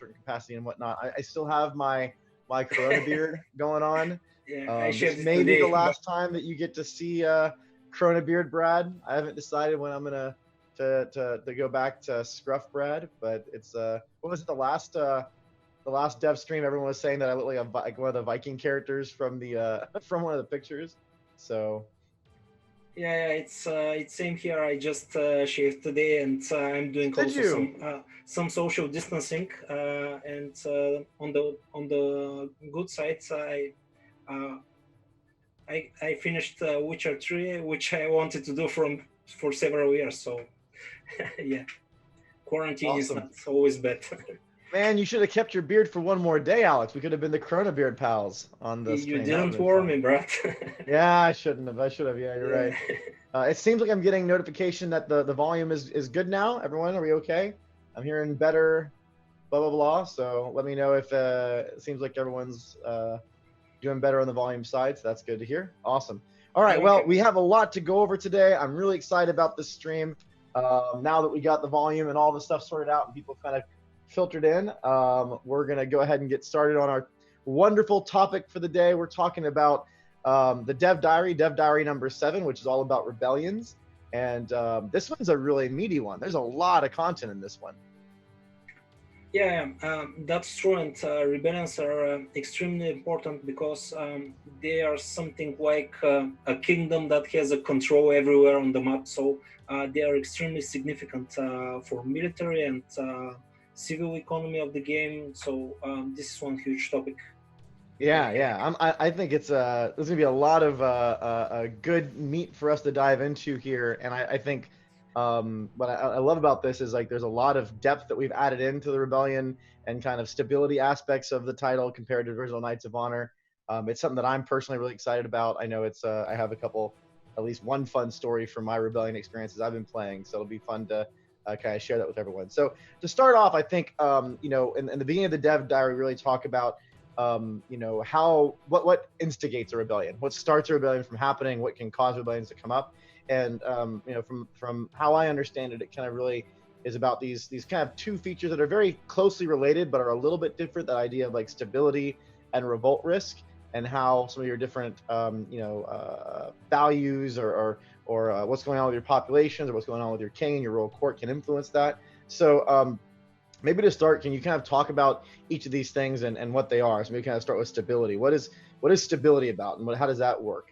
different capacity and whatnot. I still have my Corona beard going on. Yeah, I This shaved it may be the today, but last time that you get to see Corona beard Brad. I haven't decided when I'm gonna to go back to Scruff Brad, but it's what was it the last dev stream? Everyone was saying that I look like like one of the Viking characters from the from one of the pictures. So yeah, it's same here. I just shaved today, and I'm doing did also you? some social distancing. And on the good side, uh, I finished Witcher 3, which I wanted to do for several years. So yeah, quarantine is Awesome. not always bad. Man, you should have kept your beard for one more day, Alex. We could have been the Corona beard pals on the You stream. That would didn't have been warn fun. me, Brad. Yeah, I shouldn't have. I should have. Yeah, you're Yeah. right. It seems like I'm getting notification that the volume is good now. Everyone, are we okay? I'm hearing better. Blah blah blah. So let me know if it seems like everyone's doing better on the volume side. So that's good to hear. Awesome. All right. Well, Okay. we have a lot to go over today. I'm really excited about this stream. Now that we got the volume and all the stuff sorted out and people kind of filtered in, we're gonna go ahead and get started on our wonderful topic for the day. We're talking about the Dev Diary number 7, which is all about rebellions. And this one's a really meaty one. There's a lot of content in this one. Yeah, that's true. And rebellions are extremely important because they are something like a kingdom that has a control everywhere on the map. So they are extremely significant for military and civil economy of the game. So this is one huge topic. Yeah, Okay. yeah. I think it's there's gonna be a lot of good meat for us to dive into here, and I think what I love about this is like there's a lot of depth that we've added into the rebellion and kind of stability aspects of the title compared to original Knights of Honor. It's something that I'm personally really excited about. I know it's I have a couple, at least one fun story from my rebellion experiences I've been playing, so it'll be fun to kind of share that with everyone. So to start off, I think in the beginning of the Dev Diary, we really talk about how what instigates a rebellion, what starts a rebellion from happening, what can cause rebellions to come up. And from how I understand it, it kind of really is about these kind of two features that are very closely related but are a little bit different. That idea of like stability and revolt risk, and how some of your different values or what's going on with your populations or what's going on with your king and your royal court can influence that. So maybe to start, can you kind of talk about each of these things and what they are? So maybe kind of start with stability. What is stability about, and how does that work?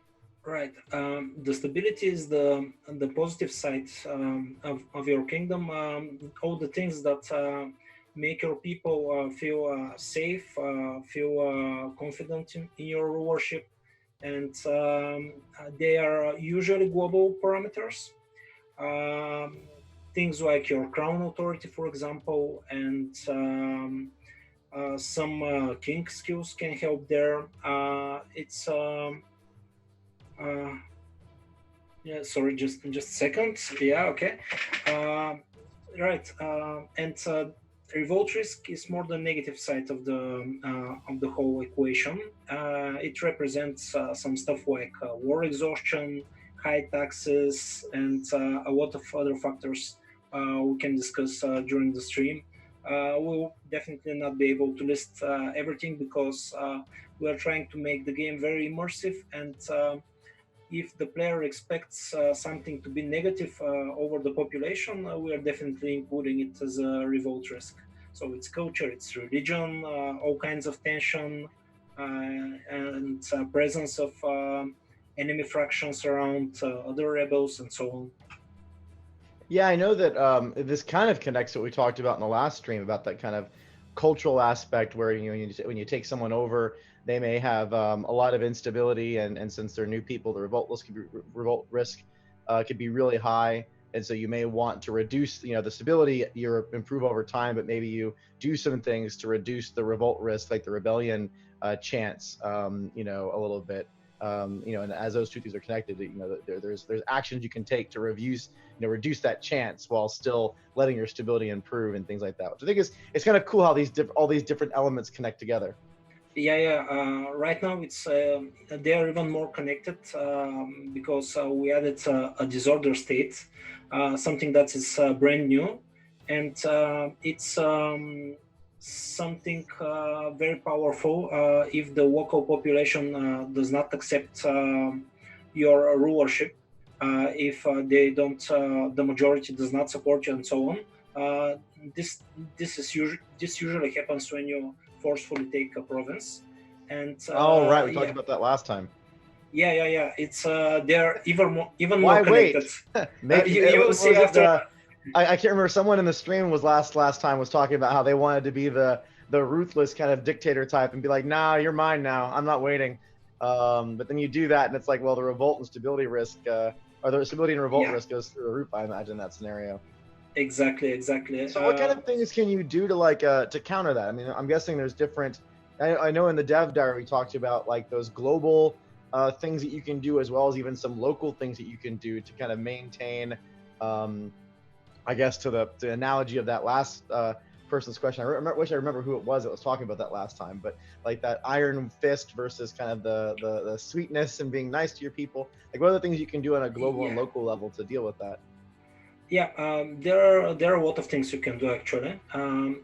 Right. The stability is the positive side of your kingdom. All the things that make your people feel safe, feel confident in your rulership, and they are usually global parameters. Um, Things like your crown authority, for example, and some king skills can help there. It's uh, Yeah, sorry, just a second. Yeah, okay. Um, right, and revolt risk is more the negative side of the whole equation. It represents some stuff like war exhaustion, high taxes, and a lot of other factors we can discuss during the stream. We'll definitely not be able to list everything because we are trying to make the game very immersive and if the player expects something to be negative over the population, we are definitely including it as a revolt risk. So it's culture, it's religion, all kinds of tension, and presence of enemy fractions around other rebels and so on. Yeah, I know that this kind of connects to what we talked about in the last stream about that kind of cultural aspect where when you take someone over, they may have a lot of instability, and since they're new people, the revolt risk could be really high, and so you may want to reduce the stability, you improve over time, but maybe you do some things to reduce the revolt risk, like the rebellion chance, a little bit. And as those two things are connected, there's actions you can take to reduce that chance while still letting your stability improve and things like that. Which I think it's kind of cool how all these different elements connect together. Yeah, yeah. Right now, it's they are even more connected because we added a disorder state, something that is brand new, and it's something very powerful if the local population does not accept your rulership, if they don't, the majority does not support you, and so on. Uh, this this usually happens when you forcefully take a province, and Oh, right. We talked yeah, about that last time. yeah. It's they're even more Why connected. wait? Maybe You will see was it? after. I can't remember. Someone in the stream was last time was talking about how they wanted to be the ruthless kind of dictator type and be like, nah, you're mine now. I'm not waiting. But then you do that, and it's like, well, the revolt and stability risk, or the stability and revolt Yeah, risk goes through the roof. I imagine that scenario. exactly. So what kind of things can you do to to counter that? I mean, I'm guessing there's different. I know in the dev diary we talked about like those global things that you can do, as well as even some local things that you can do to kind of maintain. Um, I guess to the analogy of that last person's question, wish I remember who it was that was talking about that last time. But like that iron fist versus kind of the sweetness and being nice to your people. Like what are the things you can do on a global and Yeah, local level to deal with that? yeah. There are a lot of things you can do actually.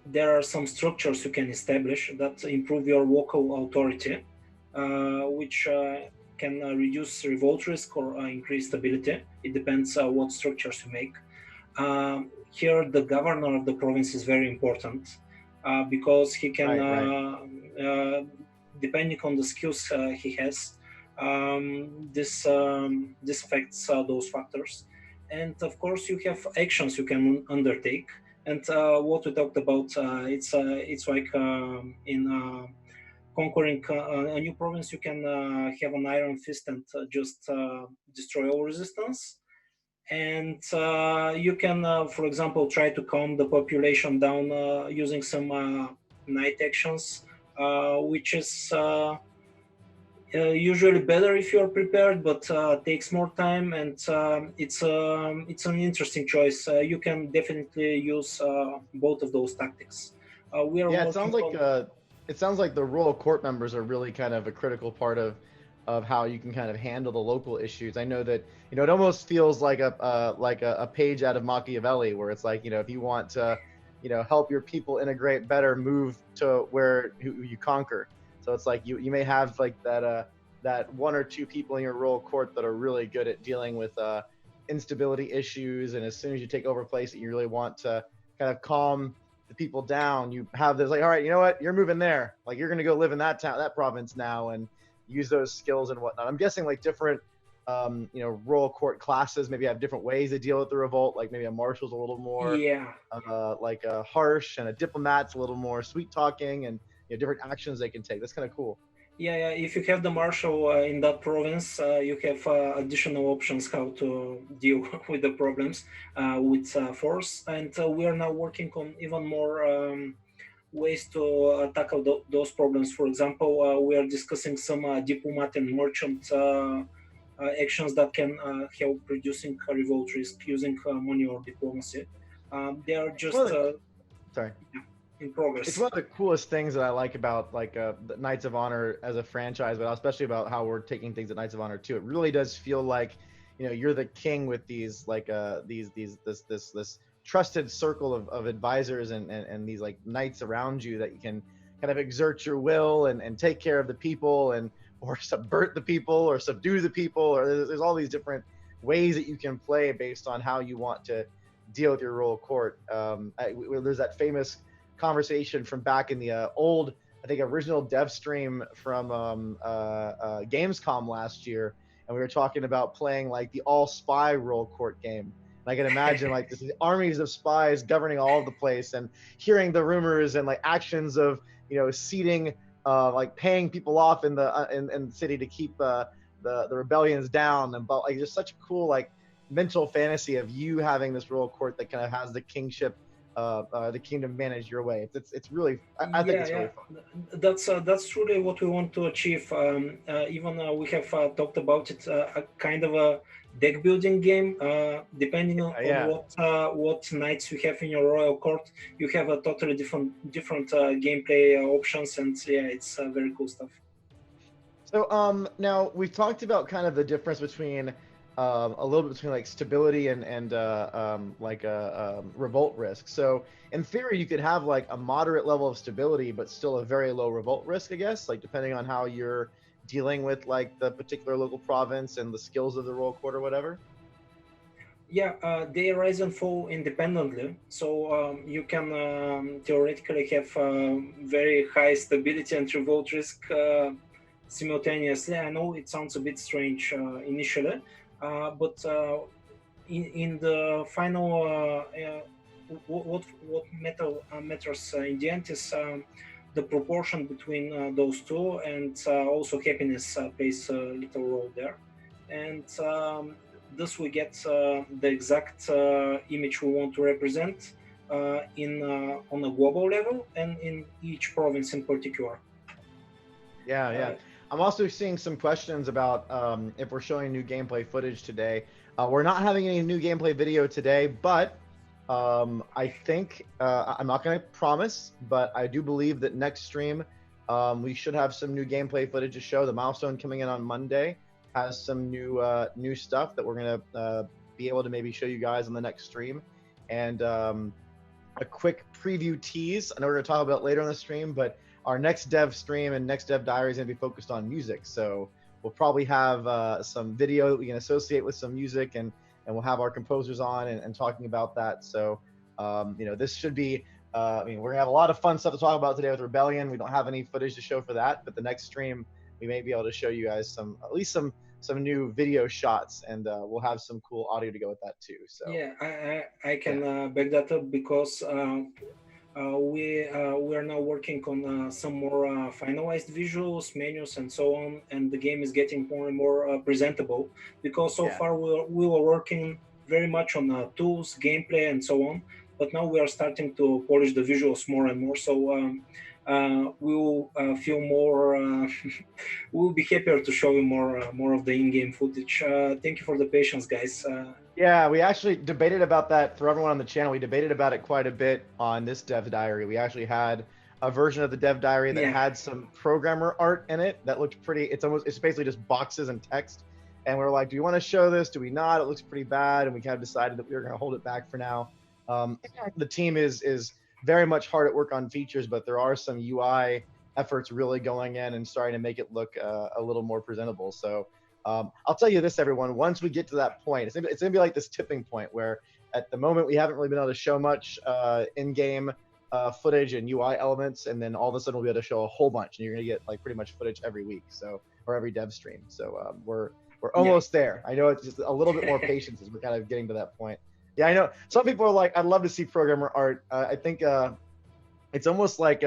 There are some structures you can establish that improve your local authority, which can reduce revolt risk or increase stability. It depends what structures you make. Here, the governor of the province is very important because he can, Right. depending on the skills he has, this affects those factors. And of course, you have actions you can undertake. And what we talked about, it's like in conquering a new province, you can have an iron fist and just destroy all resistance, and you can, for example, try to calm the population down using some night actions, which is usually better if you're prepared, but takes more time, and it's an interesting choice. You can definitely use both of those tactics. We are Yeah, working on. it sounds like the rural court members are really kind of a critical part of how you can kind of handle the local issues. I know that it almost feels like a page out of Machiavelli, where it's like if you want to help your people integrate better, move to where who you conquer. So it's like you may have like that one or two people in your rural court that are really good at dealing with instability issues, and as soon as you take over a place that you really want to kind of calm the people down, you have this like, all right, you know what, you're moving there, like you're going to go live in that town, that province now, and use those skills and whatnot. I'm guessing like different royal court classes maybe have different ways to deal with the revolt. Like maybe a marshal's a little more Yeah, like harsh, and a diplomat's a little more sweet talking, and different actions they can take. That's kind of cool. yeah. If you have the marshal in that province, you have additional options how to deal with the problems with force. And we are now working on even more ways to tackle those problems. For example, we are discussing some diplomat and merchant actions that can help reducing revolt risk using money or diplomacy. They are It's one just of the sorry in it's progress. one of the coolest things that I like about like the Knights of Honor as a franchise, but especially about how we're taking things at Knights of Honor too. It really does feel like you're the king with these like these this trusted circle of advisors and these like knights around you that you can kind of exert your will and take care of the people, and or subvert the people or subdue the people, or there's all these different ways that you can play based on how you want to deal with your royal court. There's that famous conversation from back in the old, I think, original DevStream from Gamescom last year, and we were talking about playing like the all spy roll court game. And I can imagine like this armies of spies governing all of the place, and hearing the rumors and like actions of seating, like paying people off in the city to keep the rebellions down, and but like just such a cool like mental fantasy of you having this royal court that kind of has the kingship, the kingdom managed your way. It's really, I think it's Yeah. really fun. That's truly what we want to achieve. Even we have talked about it, a kind of a deck building game. Depending on Yeah. what knights you have in your royal court, you have a totally different gameplay options, and yeah, it's very cool stuff. So now we've talked about kind of the difference between a little bit between like stability and revolt risk. So in theory, you could have like a moderate level of stability, but still a very low revolt risk, I guess, like depending on how you're dealing with like the particular local province and the skills of the royal court or whatever. Yeah, they rise and fall independently. So you can theoretically have very high stability and revolt risk simultaneously. I know it sounds a bit strange initially, but in the final, matters in the end is the proportion between those two, and also happiness plays a little role there. And thus we get the exact image we want to represent in on a global level and in each province in particular. Yeah, yeah. Uh, I'm also seeing some questions about if we're showing new gameplay footage today. We're not having any new gameplay video today, but I think I'm not going to promise, but I do believe that next stream we should have some new gameplay footage to show. The milestone coming in on Monday has some new stuff that we're going to be able to maybe show you guys on the next stream, and a quick preview tease. I know we're going to talk about later on the stream, but our next dev stream and next dev diary is going to be focused on music. So we'll probably have some video that we can associate with some music, and we'll have our composers on and talking about that. So this should be. I mean, we're gonna have a lot of fun stuff to talk about today with Rebellion. We don't have any footage to show for that, but the next stream we may be able to show you guys at least some new video shots, and we'll have some cool audio to go with that too. So yeah, I can yeah. back that up because we are now working on some more finalized visuals, menus, and so on, and the game is getting more and more presentable. Because so Yeah. far we were working very much on tools, gameplay, and so on, but now we are starting to polish the visuals more and more. So we will feel more. We'll be happier to show you more of the in-game footage. Thank you for the patience, guys. Yeah, we actually debated about that for everyone on the channel. We debated about it quite a bit on this dev diary. We actually had a version of the dev diary that Yeah, had some programmer art in it that looked pretty. It's basically just boxes and text. And we are like, do we want to show this? Do we not? It looks pretty bad. And we kind of decided that we were going to hold it back for now. The team is very much hard at work on features, but there are some UI efforts really going in and starting to make it look a little more presentable. So I'll tell you this, everyone. Once we get to that point, it's gonna be like this tipping point where, at the moment, we haven't really been able to show much in-game footage and UI elements, and then all of a sudden we'll be able to show a whole bunch, and you're gonna get like pretty much footage every week, so or every dev stream. So we're yeah. almost there. I know it's just a little bit more patience as we're kind of getting to that point. Yeah, I know some people are like, I'd love to see programmer art. I think it's almost like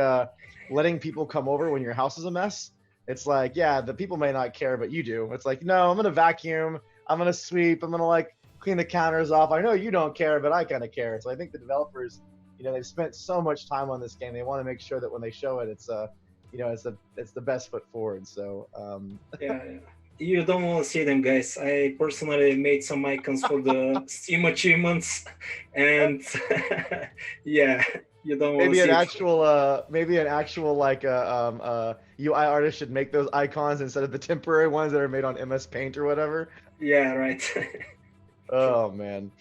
letting people come over when your house is a mess. It's like, yeah, the people may not care, but you do. It's like, no, I'm gonna vacuum, I'm gonna sweep, I'm gonna like clean the counters off. I know you don't care, but I kind of care. So I think the developers, they've spent so much time on this game. They want to make sure that when they show it, it's the best foot forward. So Yeah, yeah. You don't want to see them, guys. I personally made some icons for the Steam achievements, and yeah, you don't want to see it. maybe an actual like UI artist should make those icons instead of the temporary ones that are made on MS Paint or whatever. Yeah, right. Oh man.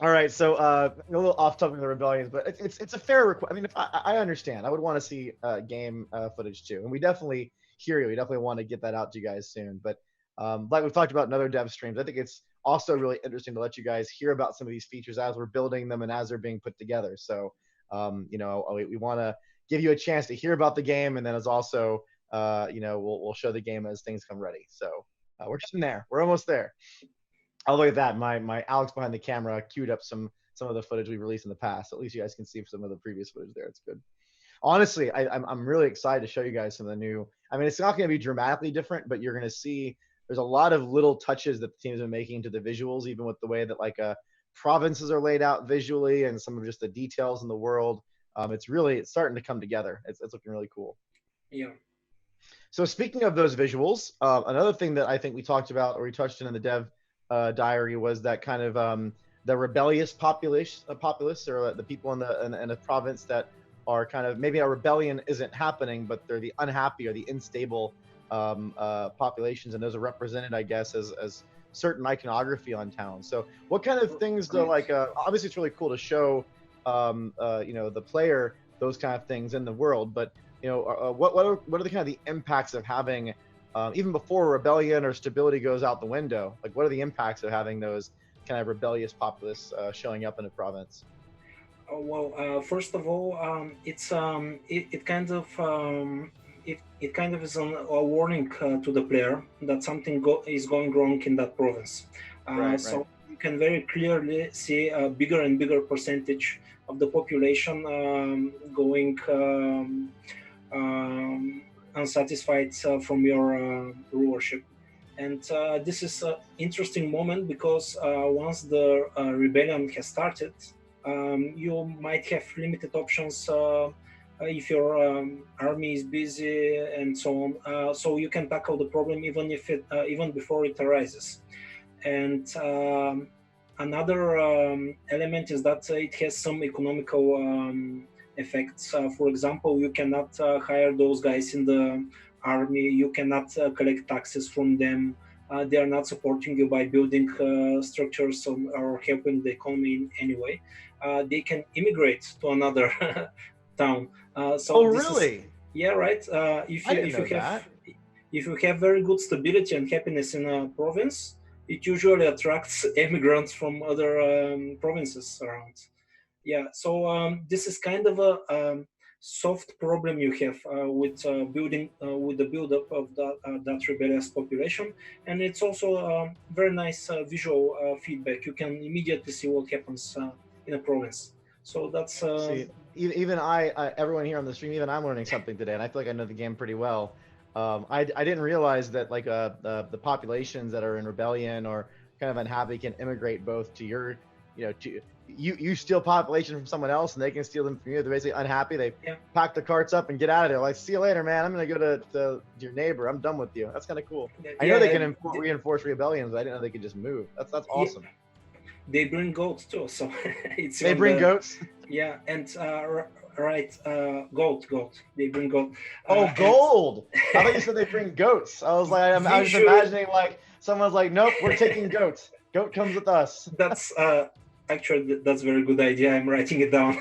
All right, so a little off topic of the rebellions, but it's a fair request. I mean, if I understand, I would want to see game footage too, and we definitely hear you. We definitely want to get that out to you guys soon. But like we've talked about in other dev streams, I think it's also really interesting to let you guys hear about some of these features as we're building them and as they're being put together. So we want to give you a chance to hear about the game, and then as also we'll show the game as things come ready. So we're getting there. We're almost there. Oh, look at that. My Alex behind the camera queued up some of the footage we've released in the past. At least you guys can see some of the previous footage there. It's good. Honestly, I'm really excited to show you guys some of the new. I mean, it's not going to be dramatically different, but you're going to see there's a lot of little touches that the team's been making to the visuals, even with the way that like provinces are laid out visually and some of just the details in the world. It's starting to come together. It's looking really cool. Yeah. So speaking of those visuals, another thing that I think we talked about or we touched in the dev diary was that kind of the rebellious populace or the people in the province that are kind of maybe a rebellion isn't happening, but they're the unhappy or the unstable populations, and those are represented, I guess, as certain iconography on towns. So what kind of things do like obviously it's really cool to show the player those kind of things in the world, but what are the kind of the impacts of having even before rebellion or stability goes out the window, like what are the impacts of having those kind of rebellious populace showing up in a province? First of all, it kind of it kind of is a warning to the player that something is going wrong in that province. Right, right. So you can very clearly see a bigger and bigger percentage of the population going unsatisfied from your rulership. And this is an interesting moment because once the rebellion has started, you might have limited options if your army is busy and so on. So you can tackle the problem even before it arises. And another element is that it has some economical effects. For example, you cannot hire those guys in the army. You cannot collect taxes from them. They are not supporting you by building structures or helping the economy in any way. They can immigrate to another town. Oh, really? Yeah, right. I didn't know that. If you have very good stability and happiness in a province, it usually attracts immigrants from other provinces around. Yeah, so this is kind of a soft problem you have with with the buildup of that rebellious population, and it's also very nice visual feedback. You can immediately see what happens in a province. So that's See, even everyone here on the stream, even I'm learning something today, and I feel like I know the game pretty well. I didn't realize that like the populations that are in rebellion or kind of unhappy can immigrate both to your, to you steal population from someone else and they can steal them from you. They're basically unhappy. They pack the carts up and get out of there. Like, see you later, man. I'm gonna go to your neighbor. I'm done with you. That's kind of cool. I know they can reinforce rebellions, but I didn't know they could just move. That's awesome. They bring goats too, so they bring goats. Yeah, and right, goat. They bring goat. Oh, gold! I thought you said they bring goats. I was like, I was imagining like someone's like, nope, we're taking goats. Goat comes with us. That's actually that's a very good idea. I'm writing it down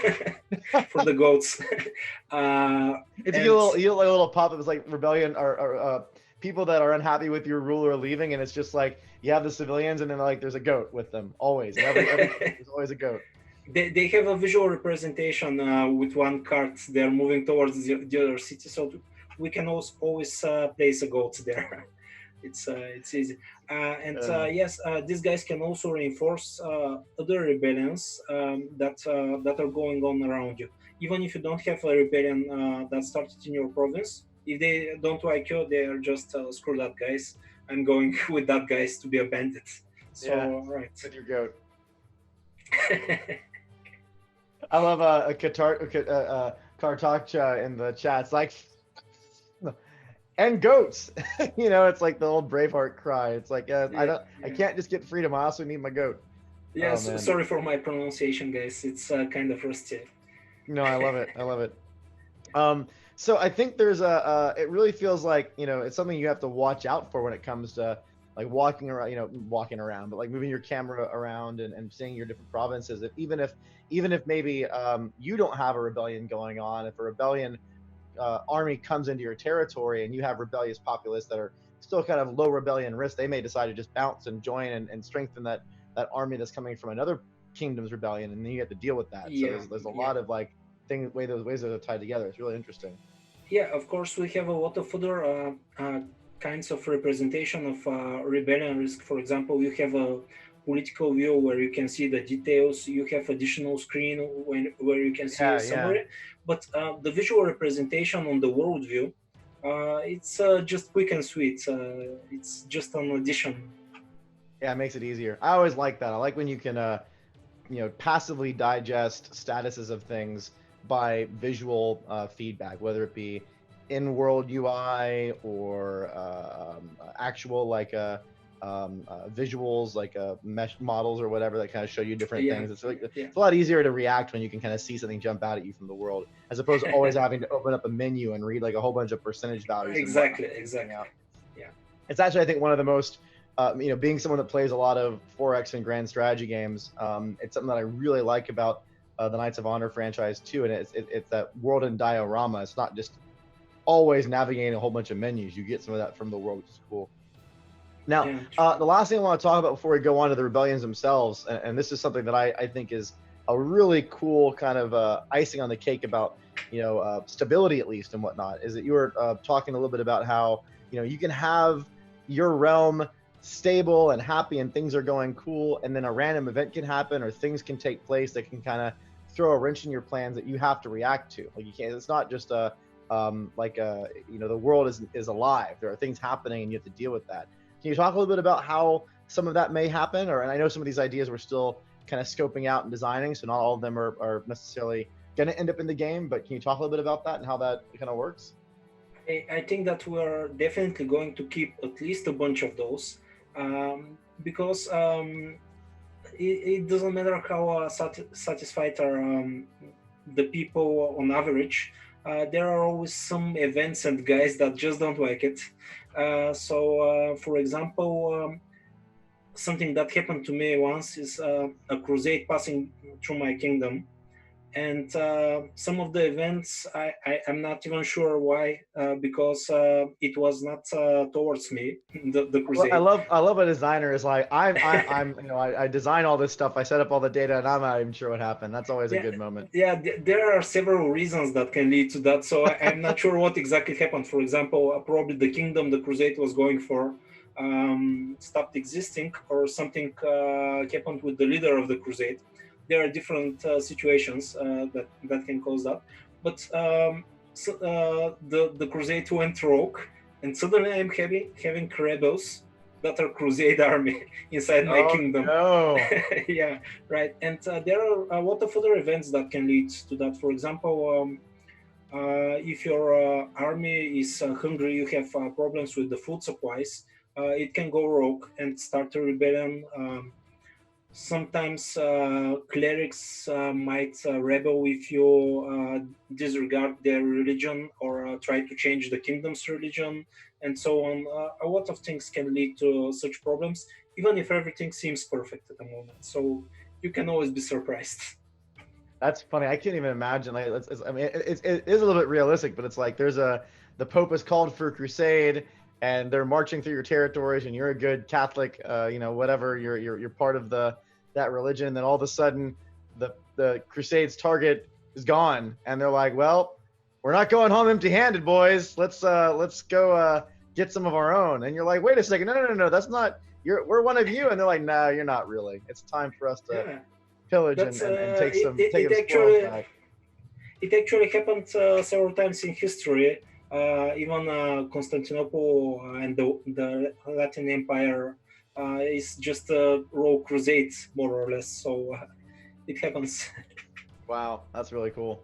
for the goats. It's you like a little pop-up. It's like rebellion or people that are unhappy with your ruler leaving, and it's just like you have the civilians, and then like there's a goat with them always. Every there's always a goat. They have a visual representation with one cart. They're moving towards the other city, so we can always place a goat there. It's easy. Yes, these guys can also reinforce other rebellions that are going on around you. Even if you don't have a rebellion that started in your province, if they don't like you, they are just screw that guys. I'm going with that guys to be a bandit. So right. With your goat. I love Kartakcha in the chat. It's like, and goats. It's like the old Braveheart cry. It's like I can't just get freedom. I also need my goat. Yeah, sorry for my pronunciation, guys. It's kind of rusty. No, I love it. I love it. So I think there's it really feels like it's something you have to watch out for when it comes to like walking around, but like moving your camera around and seeing your different provinces. Even if maybe you don't have a rebellion going on, if a rebellion army comes into your territory and you have rebellious populace that are still kind of low rebellion risk, they may decide to just bounce and join and strengthen that army that's coming from another kingdom's rebellion, and then you have to deal with that. So there's a lot of like those ways that are tied together. It's really interesting. Yeah, of course we have a lot of other kinds of representation of rebellion risk. For example, you have a political view where you can see the details. You have additional screen where you can see a summary. But the visual representation on the world view, it's just quick and sweet. It's just an addition. Yeah, it makes it easier. I always like that. I like when you can, passively digest statuses of things by visual feedback, whether it be in-world UI or actual like visuals like mesh models or whatever that kind of show you different things. It's like it's a lot easier to react when you can kind of see something jump out at you from the world, as opposed to always having to open up a menu and read like a whole bunch of percentage values. Exactly. Yeah. It's actually, I think, one of the most being someone that plays a lot of 4X and grand strategy games, it's something that I really like about the Knights of Honor franchise too, and it's that world and diorama. It's not just always navigating a whole bunch of menus. You get some of that from the world, which is cool. Now, Yeah, the last thing I want to talk about before we go on to the rebellions themselves, and this is something that I think is a really cool kind of icing on the cake about stability at least and whatnot, is that you were talking a little bit about how you can have your realm stable and happy and things are going cool, and then a random event can happen or things can take place that can kind of throw a wrench in your plans that you have to react to. Like you can't. It's not just a the world is alive. There are things happening and you have to deal with that. Can you talk a little bit about how some of that may happen? And I know some of these ideas we're still kind of scoping out and designing, so not all of them are necessarily going to end up in the game. But can you talk a little bit about that and how that kind of works? I think that we're definitely going to keep at least a bunch of those, because it doesn't matter how satisfied are the people on average. There are always some events and guys that just don't like it. For example, something that happened to me once is a crusade passing through my kingdom, and some of the events I'm not even sure why, because it was not towards me, the I crusade. love a designer is like I'm I design all this stuff, I set up all the data, and I'm not even sure what happened. That's always a Yeah, good moment. yeah. There are several reasons that can lead to that. So I'm not sure what exactly happened. For example, probably the kingdom the crusade was going for stopped existing, or something happened with the leader of the crusade. There are different situations that can cause that. But the crusade went rogue, and suddenly I'm having rebels that are crusade army inside my Oh kingdom. no. Yeah, right. And there are a lot of other events that can lead to that. For example, if your army is hungry, you have problems with the food supplies, it can go rogue and start a rebellion. Sometimes clerics might rebel if you disregard their religion, or try to change the kingdom's religion, and so on. A lot of things can lead to such problems, even if everything seems perfect at the moment. So you can always be surprised. That's funny. I can't even imagine. Like, I mean, it is a little bit realistic, but it's like the Pope is called for a crusade, and they're marching through your territories, and you're a good Catholic, whatever. You're part of that religion. And then all of a sudden, the crusade's target is gone, and they're like, well, we're not going home empty-handed, boys. Let's go get some of our own. And you're like, wait a second, no, that's not. We're one of you, and they're like, no, you're not really. It's time for us to Yeah, pillage that's and take it some spoils actually back. happened several times in history. Even Constantinople and the Latin Empire is just a rogue crusade, more or less. So it happens. Wow, that's really cool.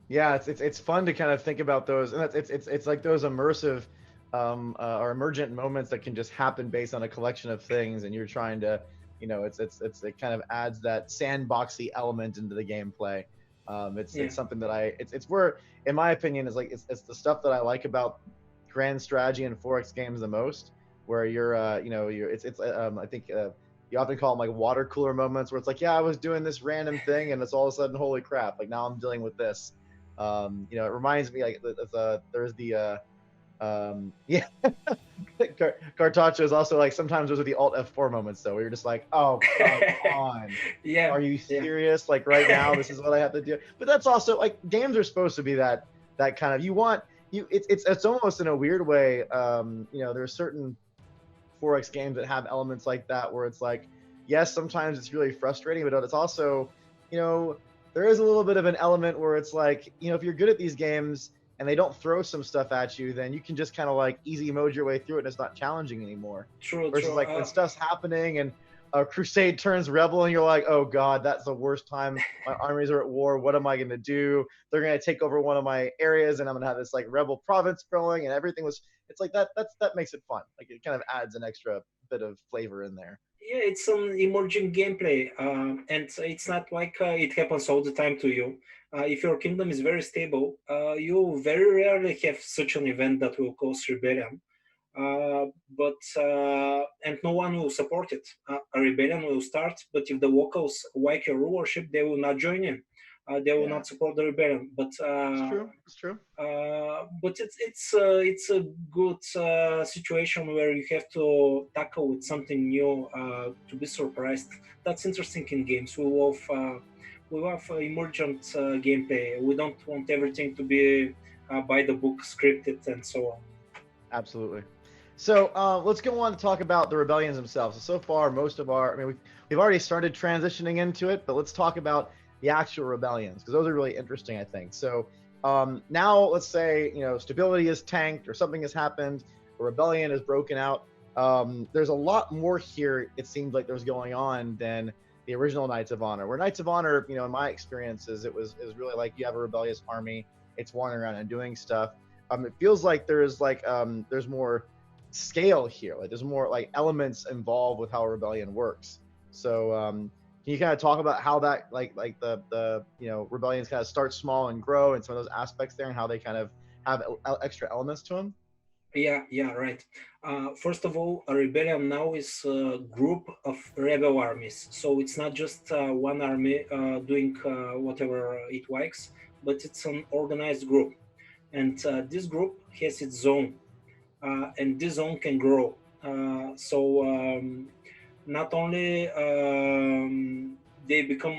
Yeah, it's fun to kind of think about those, and it's like those immersive or emergent moments that can just happen based on a collection of things, and you're trying to, it kind of adds that sandboxy element into the gameplay. It's Yeah, something that it's where, in my opinion, is like it's the stuff that I like about grand strategy and 4X games the most, where you're you're it's I think you often call them like water cooler moments, where it's like, yeah, I was doing this random thing and it's all of a sudden, holy crap, like now I'm dealing with this. It reminds me like there's the yeah. Cartaccio is also like sometimes those are the Alt F4 moments though, where you're just like, oh come on, yeah, are you yeah. serious? Like right now, this is what I have to do. But that's also like games are supposed to be that kind of, you want you it's almost in a weird way. There's certain 4X games that have elements like that where it's like, yes, sometimes it's really frustrating, but it's also, you know, there is a little bit of an element where it's like, if you're good at these games and they don't throw some stuff at you, then you can just kind of like easy mode your way through it and it's not challenging anymore. True, Versus true. like when stuff's happening and a crusade turns rebel and you're like, oh God, that's the worst time. My armies are at war. What am I going to do? They're going to take over one of my areas and I'm going to have this like rebel province growing and everything was, it's like that makes it fun. Like it kind of adds an extra bit of flavor in there. Yeah, it's some emerging gameplay, and it's not like it happens all the time to you. If your kingdom is very stable, you very rarely have such an event that will cause rebellion. And no one will support it. A rebellion will start, but if the locals like your rulership, they will not join in. They will Yeah, not support the rebellion. it's true. It's true. But it's a good situation where you have to tackle with something new to be surprised. That's interesting in games. We love emergent gameplay. We don't want everything to be by the book, scripted, and so on. Absolutely. So let's go on to talk about the rebellions themselves. So far, most of our, I mean, we've already started transitioning into it, but let's talk about the actual rebellions because those are really interesting, I think. So now let's say, stability is tanked or something has happened, a rebellion is broken out. There's a lot more here, it seems like there's going on than the original Knights of Honor. Where Knights of Honor, in my experiences, it was really like you have a rebellious army, it's wandering around and doing stuff. It feels like there's more scale here. Like there's more like elements involved with how a rebellion works. So can you kind of talk about how that like the rebellions kind of start small and grow and some of those aspects there and how they kind of have extra elements to them? Yeah, right. First of all, a rebellion now is a group of rebel armies. So it's not just one army doing whatever it likes, but it's an organized group. And this group has its zone, and this zone can grow. Not only they become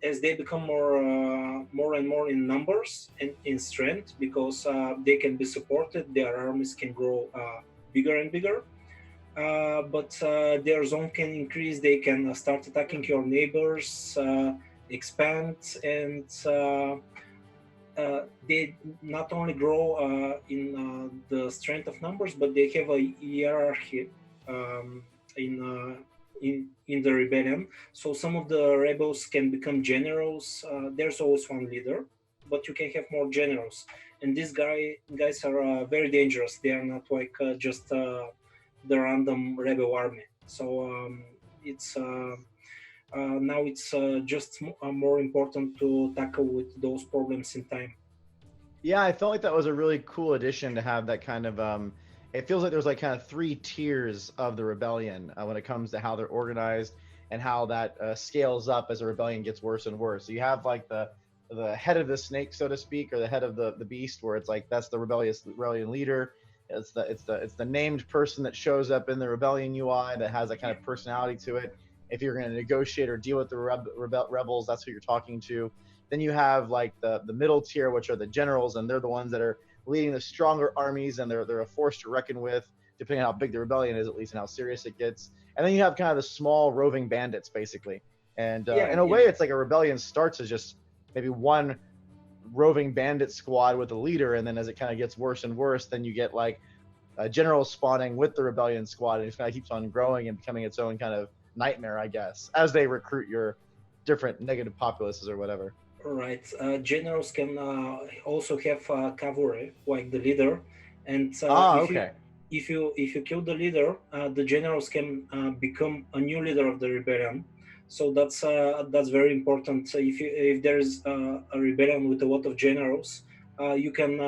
as they become more and more in numbers and in strength, because they can be supported, their armies can grow bigger and bigger. But their zone can increase. They can start attacking your neighbors, expand, and they not only grow in the strength of numbers, but they have a hierarchy um, in, in the rebellion. So some of the rebels can become generals. There's always one leader, but you can have more generals. And these guys are very dangerous. They are not like just the random rebel army. So it's now it's just more important to tackle with those problems in time. Yeah, I felt like that was a really cool addition to have that kind of it feels like there's like kind of three tiers of the rebellion when it comes to how they're organized and how that scales up as the rebellion gets worse and worse. So you have like the head of the snake, so to speak, or the head of the beast, where it's like that's the rebellion leader. It's the named person that shows up in the rebellion UI that has that kind of personality to it. If you're going to negotiate or deal with the rebels, that's who you're talking to. Then you have like the middle tier, which are the generals, and they're the ones that are leading the stronger armies, and they're a force to reckon with, depending on how big the rebellion is, at least, and how serious it gets. And then you have kind of the small roving bandits, basically. And Yeah, in a yeah, way, it's like a rebellion starts as just maybe one roving bandit squad with a leader, and then as it kind of gets worse and worse, then you get like a general spawning with the rebellion squad, and it kind of keeps on growing and becoming its own kind of nightmare, I guess, as they recruit your different negative populaces or whatever. right. Generals can also have cavalry, like the leader, and Ah, okay. if you kill the leader, the generals can become a new leader of the rebellion. So that's very important. So if there is a rebellion with a lot of generals, you can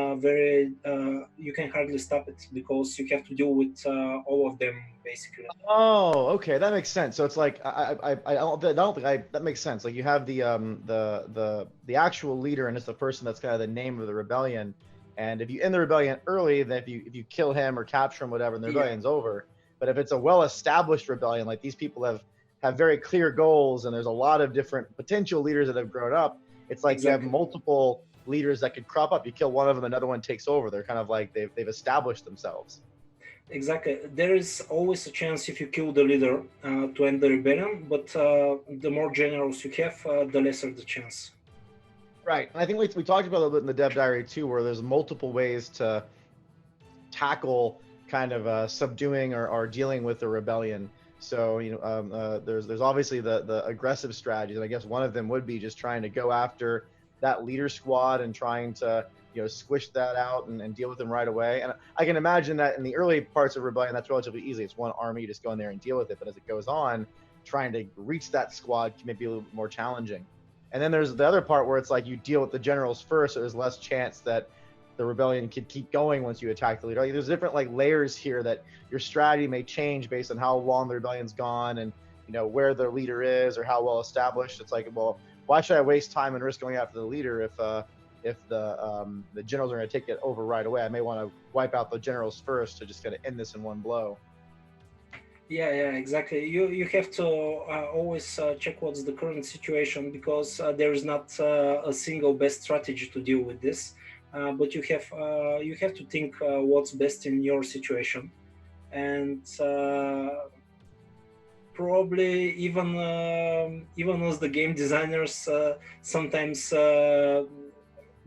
hardly stop it, because you have to deal with all of them basically. Oh, okay, that makes sense. So it's like I don't think I that makes sense. Like you have the actual leader, and it's the person that's kind of the name of the rebellion. And if you end the rebellion early, then if you kill him or capture him, whatever, and the Yeah, rebellion's over. But if it's a well-established rebellion, like these people have very clear goals, and there's a lot of different potential leaders that have grown up. It's like you have exactly. multiple leaders that could crop up. You kill one of them, another one takes over. They're kind of like they've established themselves. Exactly. There is always a chance if you kill the leader to end the rebellion, but the more generals you have, the lesser the chance. Right. And I think we talked about a little bit in the Dev Diary too, where there's multiple ways to tackle kind of subduing or dealing with the rebellion. So there's obviously the aggressive strategies, and I guess one of them would be just trying to go after that leader squad and trying to squish that out and deal with them right away. And I can imagine that in the early parts of rebellion, that's relatively easy. It's one army, just go in there and deal with it. But as it goes on, trying to reach that squad can maybe be a little bit more challenging. And then there's the other part where it's like you deal with the generals first, so there's less chance that the rebellion could keep going once you attack the leader. Like, there's different like layers here that your strategy may change based on how long the rebellion's gone and where the leader is or how well established. It's like, well, why should I waste time and risk going after the leader if the generals are going to take it over right away? I may want to wipe out the generals first to just kind of end this in one blow. Yeah, exactly. You have to always check what's the current situation, because there is not a single best strategy to deal with this. But you have to think what's best in your situation, and probably even as the game designers sometimes do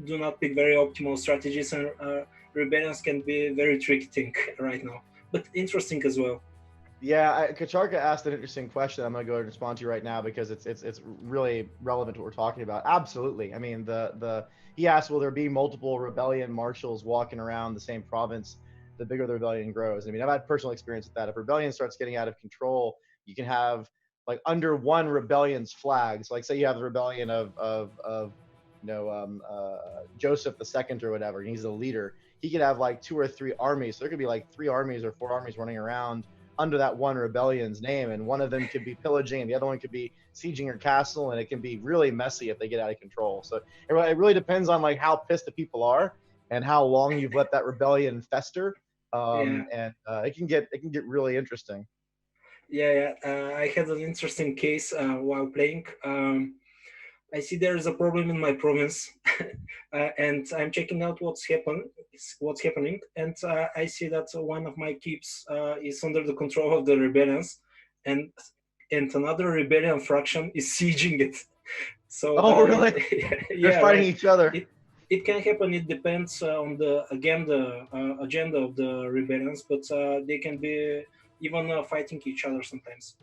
not pick very optimal strategies, and rebellions can be very tricky thing right now, but interesting as well. Yeah, Kacharka asked an interesting question. I'm going to go and respond to you right now because it's really relevant to what we're talking about. Absolutely. I mean, he asked, will there be multiple rebellion marshals walking around the same province the bigger the rebellion grows? I mean, I've had personal experience with that. If rebellion starts getting out of control, you can have like under one rebellion's flags. Like, say you have the rebellion of Joseph II or whatever, and he's the leader. He could have like 2 or 3 armies. So there could be like 3 armies or 4 armies running around under that one rebellion's name, and one of them could be pillaging and the other one could be sieging your castle, and it can be really messy if they get out of control. So it really depends on like how pissed the people are and how long you've let that rebellion fester. Yeah, And it can get really interesting. I had an interesting case while playing. I see there is a problem in my province, and I'm checking out what's happening, and I see that one of my keeps is under the control of the rebellions, and another rebellion fraction is sieging it. So Oh, really? They're yeah, fighting right. each other. It can happen. It depends on the agenda of the rebellions, but they can be even fighting each other sometimes.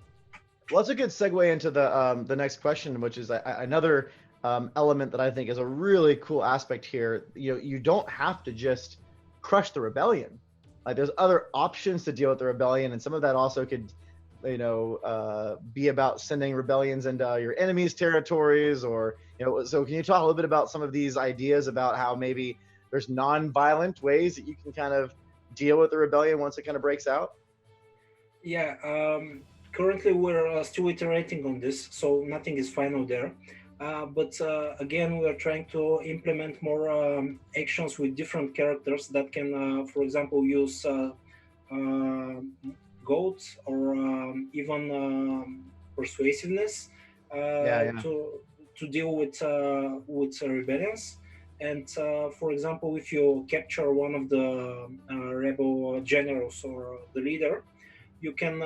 Well, that's a good segue into the next question, which is another element that I think is a really cool aspect here. You don't have to just crush the rebellion. Like, there's other options to deal with the rebellion, and some of that also could, be about sending rebellions into your enemies' territories, or So, can you talk a little bit about some of these ideas about how maybe there's non-violent ways that you can kind of deal with the rebellion once it kind of breaks out? Yeah, currently we're still iterating on this, so nothing is final there. But again, we're trying to implement more actions with different characters that can, for example, use uh, goats or even persuasiveness Yeah, yeah. to deal with rebellions. And for example, if you capture one of the rebel generals or the leader, you can,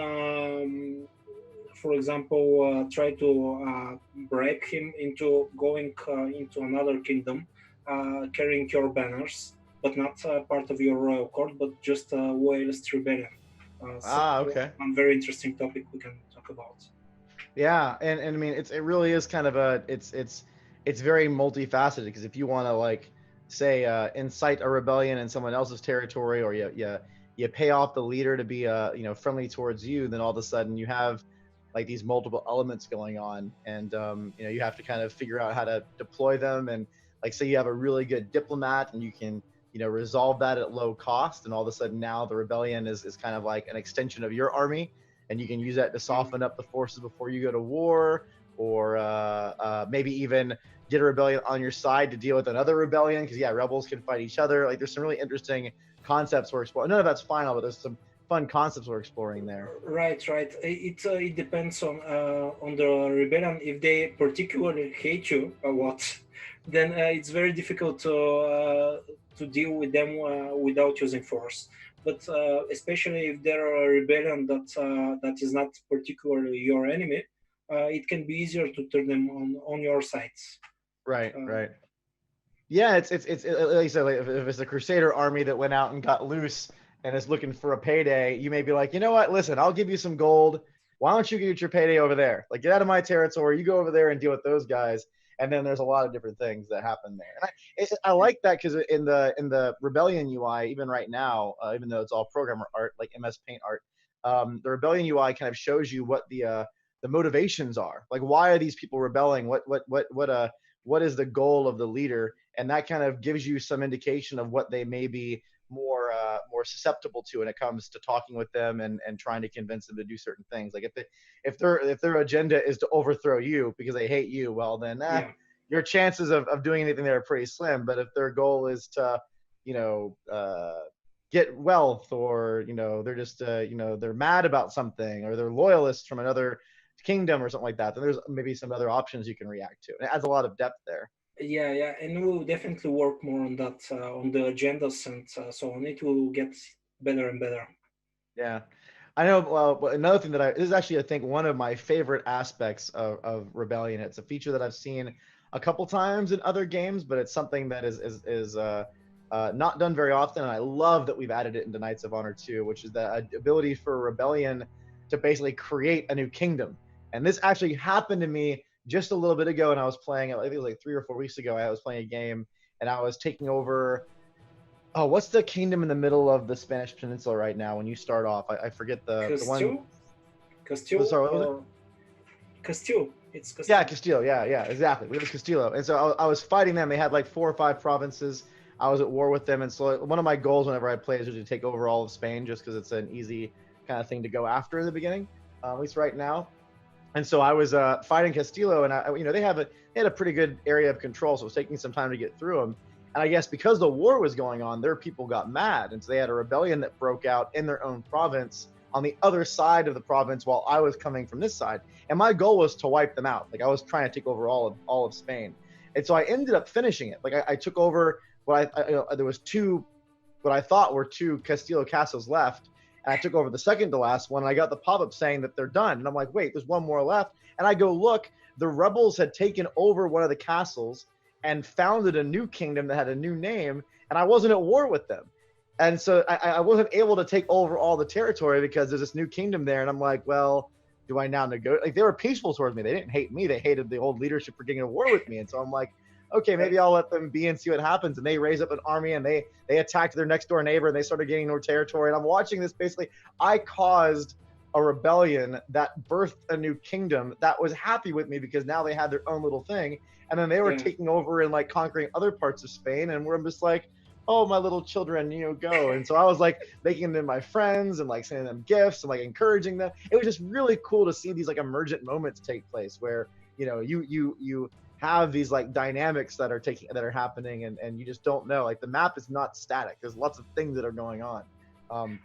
for example, try to bribe him into going into another kingdom, carrying your banners, but not part of your royal court, but just a loyalist rebellion. So Okay. one very interesting topic we can talk about. Yeah, and I mean it really is kind of it's very multifaceted, because if you want to like say incite a rebellion in someone else's territory, or you pay off the leader to be friendly towards you, then all of a sudden you have like these multiple elements going on, and you have to kind of figure out how to deploy them. And like, say you have a really good diplomat and you can resolve that at low cost, and all of a sudden now the rebellion is kind of like an extension of your army, and you can use that to soften up the forces before you go to war, or maybe even get a rebellion on your side to deal with another rebellion, because yeah, rebels can fight each other. Like, there's some really interesting concepts we're exploring. None of that's final, but there's some fun concepts we're exploring there. Right. It depends on the rebellion. If they particularly hate you a lot, then it's very difficult to deal with them without using force. But especially if there are a rebellion that is not particularly your enemy, it can be easier to turn them on your side. Right, Uh, right. Yeah, like you said, like if it's a Crusader army that went out and got loose and is looking for a payday, you may be like, you know what? Listen, I'll give you some gold. Why don't you get your payday over there? Like, get out of my territory. You go over there and deal with those guys. And then there's a lot of different things that happen there. And I like that, because in the Rebellion UI, even right now, even though it's all programmer art, like MS Paint art, the Rebellion UI kind of shows you what the motivations are. Like, why are these people rebelling? what is the goal of the leader, and that kind of gives you some indication of what they may be more susceptible to when it comes to talking with them and trying to convince them to do certain things. Like if their agenda is to overthrow you because they hate you, well then Yeah. your chances of doing anything there are pretty slim. But if their goal is to, you know, get wealth, or they're just they're mad about something, or they're loyalists from another kingdom or something like that, then there's maybe some other options you can react to. And it adds a lot of depth there. Yeah, yeah, and we'll definitely work more on that, on the agendas and so on. It will get better and better. Yeah. I know. Well, another thing that this is actually, I think, one of my favorite aspects of Rebellion. It's a feature that I've seen a couple times in other games, but it's something that is not done very often. And I love that we've added it into Knights of Honor 2, which is the ability for Rebellion to basically create a new kingdom. And this actually happened to me just a little bit ago, and I was playing. I think it was like 3 or 4 weeks ago. I was playing a game, and I was taking over. Oh, what's the kingdom in the middle of the Spanish Peninsula right now when you start off? I forget the one. Castile? Castile Sorry, what was it? or Castile? It's Yeah, Castile. Castillo. Yeah, exactly. It was Castillo. And so I was fighting them. They had like 4 or 5 provinces. I was at war with them. And so one of my goals whenever I play is usually to take over all of Spain, just because it's an easy kind of thing to go after in the beginning, at least right now. And so I was fighting Castillo, and they had a pretty good area of control, so it was taking some time to get through them. And I guess because the war was going on, their people got mad, and so they had a rebellion that broke out in their own province on the other side of the province, while I was coming from this side. And my goal was to wipe them out. Like I was trying to take over all of Spain, and so I ended up finishing it. Like I took over there was what I thought were two Castillo castles left. And I took over the second to last one, and I got the pop-up saying that they're done. And I'm like, wait, there's one more left. And I go look, the rebels had taken over one of the castles and founded a new kingdom that had a new name, and I wasn't at war with them. And so I wasn't able to take over all the territory because there's this new kingdom there. And I'm like, well, do I now negotiate? Like, they were peaceful towards me. They didn't hate me. They hated the old leadership for getting at war with me. And so I'm like, okay, maybe I'll let them be and see what happens. And they raise up an army, and they attacked their next door neighbor, and they started gaining more territory. And I'm watching this. Basically, I caused a rebellion that birthed a new kingdom that was happy with me because now they had their own little thing. And then they were taking over and like conquering other parts of Spain, and we're just like, oh, my little children, go. And so I was like making them my friends and like sending them gifts and like encouraging them. It was just really cool to see these like emergent moments take place where you have these like dynamics that are happening, and you just don't know. Like the map is not static. There's lots of things that are going on.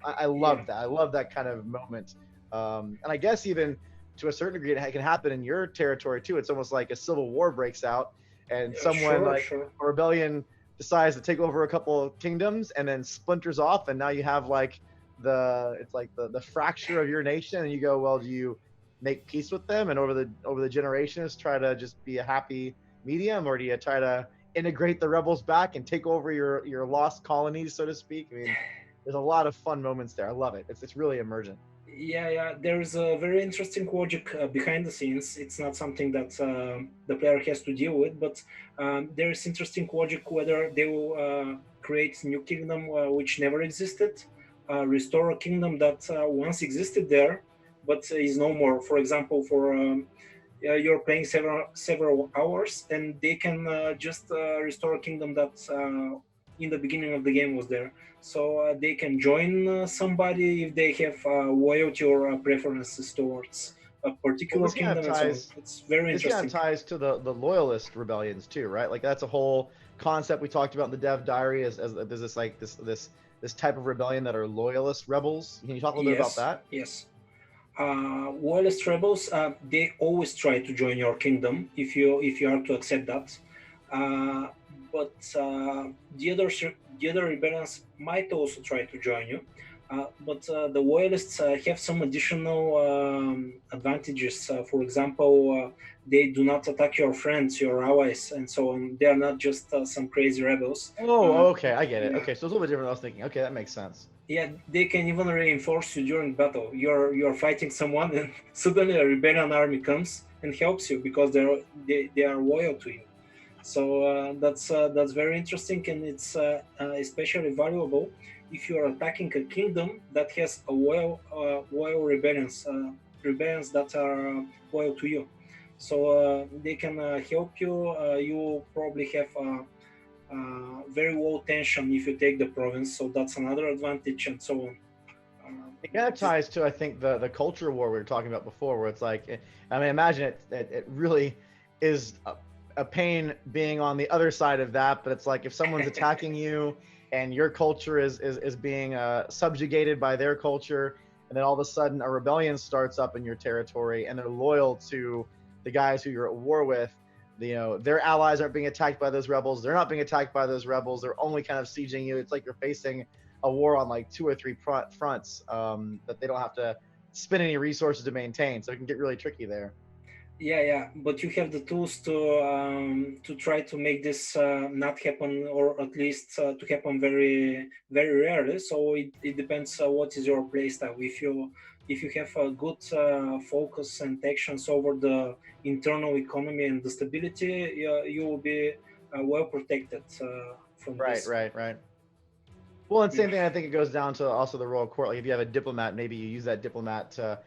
I love that. I love that kind of moment. And I guess even to a certain degree, it can happen in your territory too. It's almost like a civil war breaks out, and someone a rebellion decides to take over a couple of kingdoms and then splinters off, and now you have like the fracture of your nation, and you go, well, do you make peace with them and over the generations try to just be a happy medium, or do you try to integrate the rebels back and take over your lost colonies, so to speak? I mean, there's a lot of fun moments there. I love it. It's really emergent. Yeah. There's a very interesting logic behind the scenes. It's not something that the player has to deal with, but there is interesting logic whether they will create new kingdom which never existed, restore a kingdom that once existed there but is no more. For example, for you're playing several hours, and they can just restore a kingdom that in the beginning of the game was there. So they can join somebody if they have loyalty or preferences towards a Well, particular kingdom and so on. It's very this kind interesting. of ties to the loyalist rebellions too, right? Like that's a whole concept we talked about in the dev diary, as there's this type of rebellion that are loyalist rebels. Can you talk a little bit about Yes, that? yes. Loyalist rebels, they always try to join your kingdom if you are to accept that. Uh, but the other rebellions might also try to join you. But the loyalists have some additional advantages. For example, they do not attack your friends, your allies, and so on. They are not just some crazy rebels. Oh, okay, I get it. Yeah, Okay, so it's a little bit different than I was thinking. Okay, that makes sense. yeah, they can even reinforce you during battle. You're fighting someone, and suddenly a rebellion army comes and helps you because they are loyal to you. So that's very interesting, and it's especially valuable if you are attacking a kingdom that has a loyal rebellions that are loyal to you. so they can help you. You probably have very low tension if you take the province, so that's another advantage, and so on. It kind of This, ties to, I think, the culture war we were talking about before, where it's like, I mean, imagine it really is a pain being on the other side of that, but it's like if someone's attacking you and your culture is being subjugated by their culture, and then all of a sudden a rebellion starts up in your territory, and they're loyal to the guys who you're at war with. You know, their allies aren't being attacked by those rebels. They're not being attacked by those rebels. They're only kind of sieging you. It's like you're facing a war on like two or three fronts that they don't have to spend any resources to maintain. So it can get really tricky there. yeah, but you have the tools to try to make this not happen, or at least to happen very very rarely. So it depends what is your playstyle. If you have a good focus and actions over the internal economy and the stability, you will be well protected from Right, this. right, right. Well, and Yeah. same thing. I think it goes down to also the royal court. Like if you have a diplomat, maybe you use that diplomat to,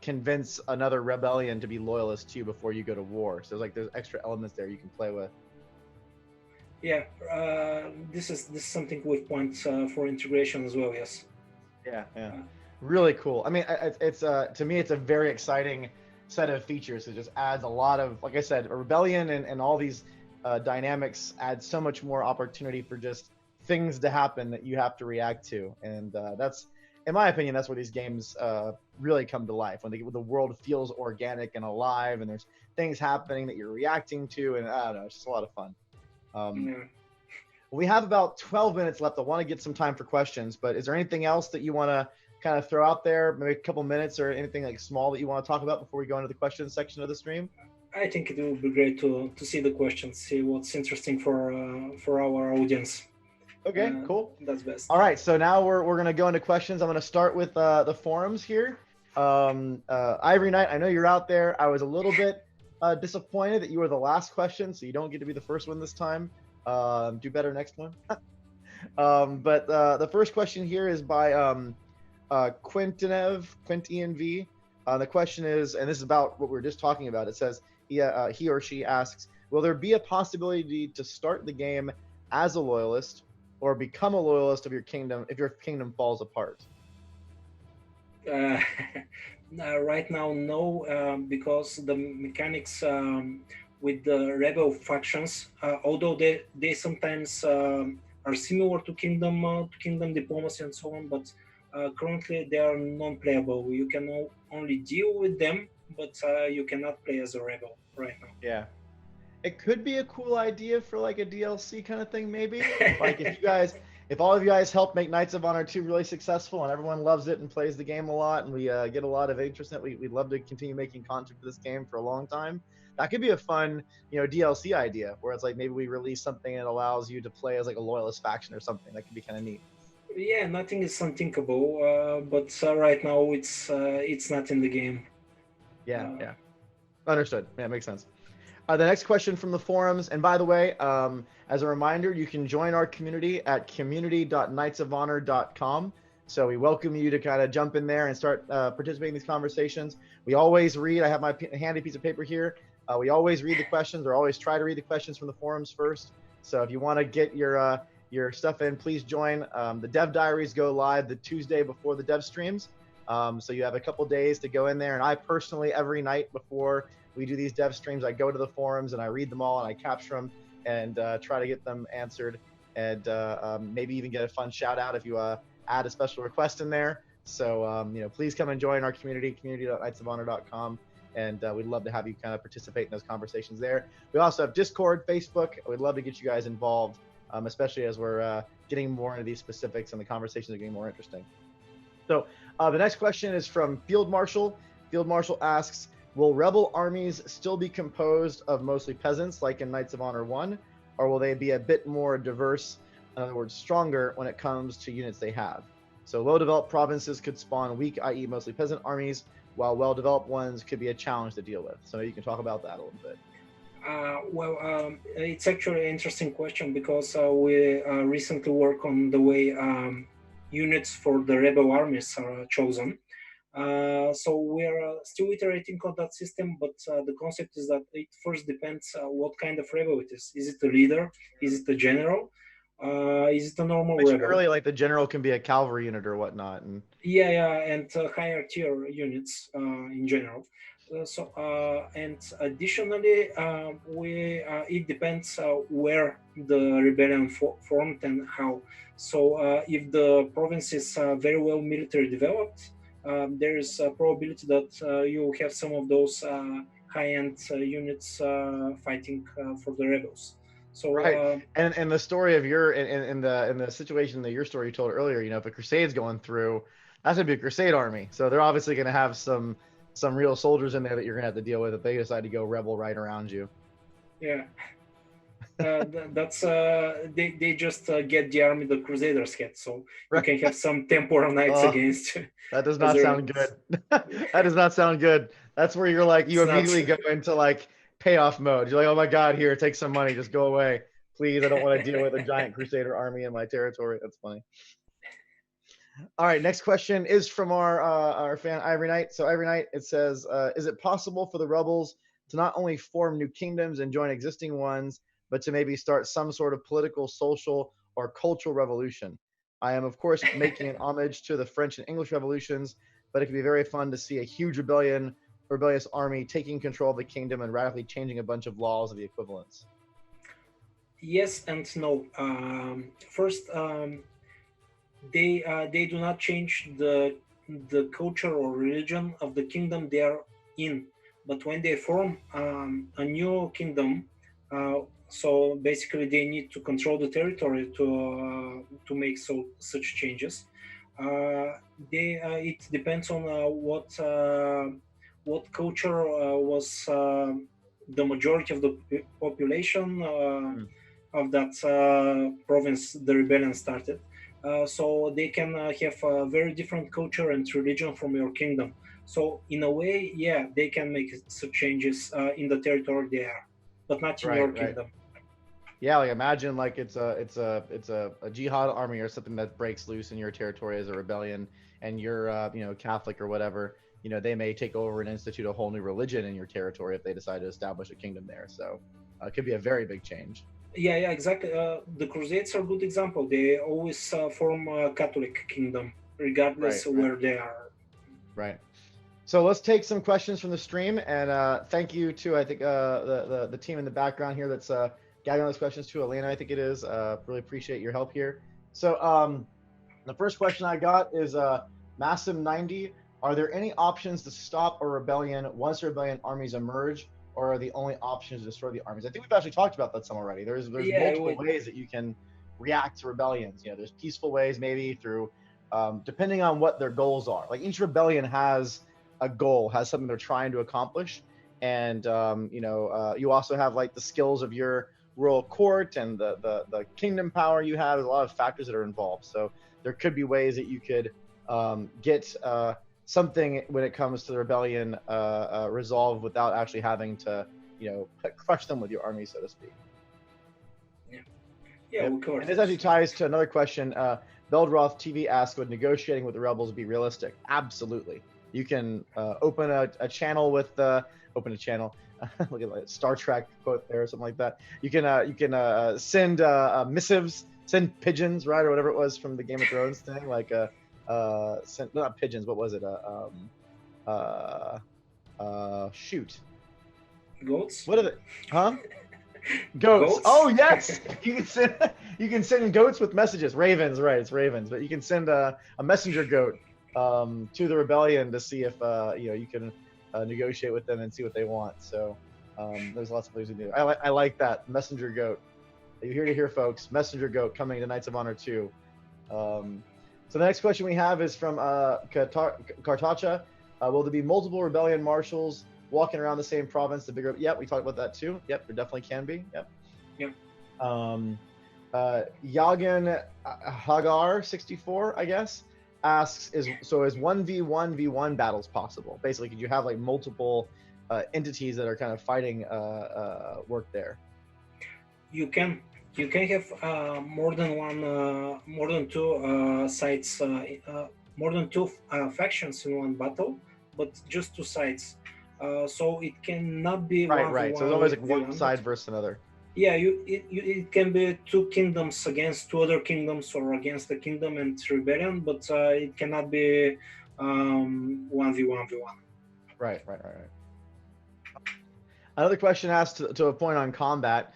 convince another rebellion to be loyalist to you before you go to war. So there's extra elements there you can play with. Yeah, this is something with points for integration as well. Yes. Yeah, yeah, Uh, really cool. I mean, it's to me, it's a very exciting set of features. It just adds a lot of, like I said, a rebellion and all these dynamics add so much more opportunity for just things to happen that you have to react to, and that's, in my opinion, that's where these games really come to life when the world feels organic and alive, and there's things happening that you're reacting to, and I don't know, it's just a lot of fun. Um, yeah. we have about 12 minutes left. I want to get some time for questions, but is there anything else that you want to kind of throw out there, maybe a couple minutes or anything like small that you want to talk about before we go into the questions section of the stream? I think it will be great to see the questions, see what's interesting for our audience. Okay, cool. That's best. All right, so now we're going to go into questions. I'm going to start with the forums here. Ivory Knight, I know you're out there. I was a little bit disappointed that you were the last question, so you don't get to be the first one this time. Do better next one. But the first question here is by Quintin V. The question is, and this is about what we were just talking about. It says he or she asks, will there be a possibility to start the game as a loyalist or become a loyalist of your kingdom if your kingdom falls apart? Uh, right now, no, because the mechanics with the rebel factions, although they sometimes are similar to kingdom diplomacy and so on, but currently they are non-playable. You can only deal with them, but you cannot play as a rebel right now. Yeah. It could be a cool idea for like a DLC kind of thing, maybe. Like if all of you guys help make Knights of Honor 2 really successful and everyone loves it and plays the game a lot and we get a lot of interest in it, we'd love to continue making content for this game for a long time. That could be a fun, DLC idea where it's like maybe we release something that allows you to play as like a loyalist faction or something. That could be kind of neat. Yeah, nothing is unthinkable, but right now it's not in the game. Yeah, yeah. Understood. Yeah, makes sense. The next question from the forums, and by the way, as a reminder, you can join our community at community.knightsofhonor.com. So we welcome you to kind of jump in there and start participating in these conversations. We always read, I have my handy piece of paper here. We always read the questions, or always try to read the questions from the forums first. So if you want to get your stuff in, please join. The Dev Diaries go live the Tuesday before the Dev Streams. So you have a couple days to go in there. And I personally, every night before we do these dev streams, I go to the forums and I read them all and I capture them and try to get them answered, and maybe even get a fun shout out if you add a special request in there. So please come and join our community.knightsofhonor.com, and we'd love to have you kind of participate in those conversations there. We also have Discord, Facebook. We'd love to get you guys involved, especially as we're getting more into these specifics and the conversations are getting more interesting. So the next question is from Field Marshal. Field Marshal asks, will rebel armies still be composed of mostly peasants like in Knights of Honor 1, or will they be a bit more diverse, in other words, stronger when it comes to units they have? So low-developed provinces could spawn weak, i.e. mostly peasant armies, while well-developed ones could be a challenge to deal with. So you can talk about that a little bit. It's actually an interesting question because we recently worked on the way units for the rebel armies are chosen. So we're still iterating on that system, but the concept is that it first depends what kind of rebel it is. Is it a leader? Is it a general? Is it a normal Mentioned rebel? earlier, like the general can be a cavalry unit or whatnot, and Yeah, yeah, and higher tier units in general. And additionally, it depends where the rebellion formed and how. So if the province is very well military developed, there is a probability that you have some of those high-end units fighting for the rebels. So right. And the story of your in the situation that your story you told earlier, if a crusade's going through, that's gonna be a crusade army. So they're obviously gonna have some real soldiers in there that you're gonna have to deal with if they decide to go rebel right around you. yeah, that's they just get the army the Crusaders had, so you Right. can have some temporal knights Oh, against that does as not the sound rebels. good. That does not sound good. That's where you're like you It's not. immediately go into like payoff mode. You're like, oh my God, here, take some money, just go away. Please, I don't want to deal with a giant crusader army in my territory. That's funny. All right, next question is from our fan Ivory Knight. So Ivory Knight, it says, is it possible for the rebels to not only form new kingdoms and join existing ones, but to maybe start some sort of political, social, or cultural revolution? I am, of course, making an homage to the French and English revolutions, but it could be very fun to see a huge rebellious army taking control of the kingdom and radically changing a bunch of laws of the equivalents. Yes and no. First, they do not change the culture or religion of the kingdom they are in, but when they form a new kingdom, so basically they need to control the territory to make such changes. It depends on what culture was the majority of the population Hmm. of that province the rebellion started. So they can have a very different culture and religion from your kingdom. So in a way, yeah, they can make some changes in the territory they are, but not in your Right, right. kingdom. Yeah, like imagine like it's a jihad army or something that breaks loose in your territory as a rebellion, and you're Catholic or whatever. They may take over and institute a whole new religion in your territory if they decide to establish a kingdom there. So it could be a very big change. Yeah, yeah, exactly. The Crusades are a good example. They always form a Catholic kingdom, Right, regardless of right, where they are. right. So let's take some questions from the stream, and thank you to I think the team in the background here that's gathering those questions to Elena. I think it is. Really appreciate your help here. So the first question I got is Massim90. Are there any options to stop a rebellion once rebellion armies emerge, or are the only options to destroy the armies? I think we've actually talked about that some already. There's Yeah, multiple ways that you can react to rebellions. There's peaceful ways, maybe through depending on what their goals are. Like each rebellion has a goal, has something they're trying to accomplish, and you also have like the skills of your royal court and the kingdom power you have. There's a lot of factors that are involved. So there could be ways that you could get something when it comes to the rebellion resolved without actually having to, crush them with your army, so to speak. yeah, yeah. Yep. We covered And this it. actually ties to another question. Beldroth TV asks, would negotiating with the rebels be realistic? Absolutely. You can open a channel with open a channel. Look at that Star Trek quote there or something like that. You can send missives, send pigeons, right, or whatever it was from the Game of Thrones thing, like send, not pigeons. What was it? Shoot. Goats? What are they? Huh? Goats. Goats? Oh yes, you can send goats with messages. Ravens, right? It's ravens, but you can send a messenger goat to the rebellion to see if you can negotiate with them and see what they want. So there's lots of things to do. I like that messenger goat. You're here to hear, folks. Messenger goat coming to Knights of Honor 2. So the next question we have is from Kartacha. Will there be multiple rebellion marshals walking around the same province? The bigger, yep, we talked about that too. Yep, there definitely can be. Yep. Yep. Yagan Hagar 64, I guess, asks, is 1v1v1 battles possible? Basically, could you have like multiple entities that are kind of fighting work there? You can have more than two sites two factions in one battle, but just two sides. So it cannot be Right, one v right. So it's one always with like one V1, but side versus another. yeah, it can be two kingdoms against two other kingdoms or against the kingdom and rebellion, but it cannot be 1v1v1. Right, right, right, right. Another question asked to a point on combat.